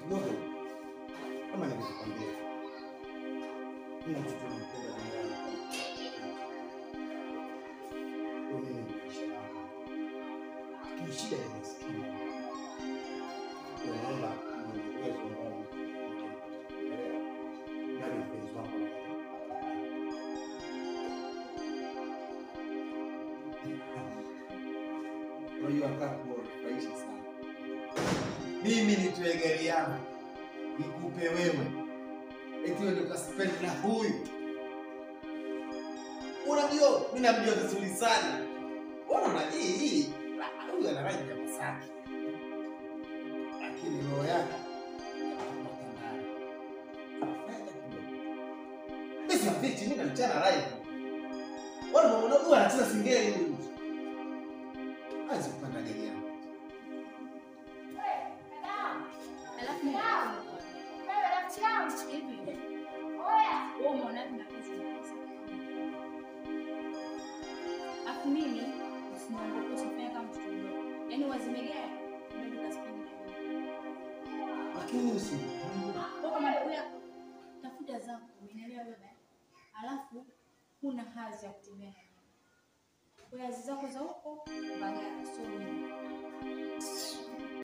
kidogo kama nilivyokuambia. Mimi mtoto mpenda na yeye. Lakini shida ya maskini. Naomba uwezo wangu. Nani mpenzi wangu? Unajua kapo faishi sana. Mimi nitoe gari yangu nikupe wewe. Eti wewe ndio spend na huyu. Unajua mimi namjua vizuri sana. Ona hii huyu ana rangi ya Masaki. Lakini roho yake Mimi sifichi, mimi namchana live. Wala unajua anacheza singeli huyu. Aje kupanda gari yangu. Lakini usi tafuta zako, umeelewa baba? Alafu kuna hazi ya kutembea. Kwa hazi zako za huko, Mbagala sio.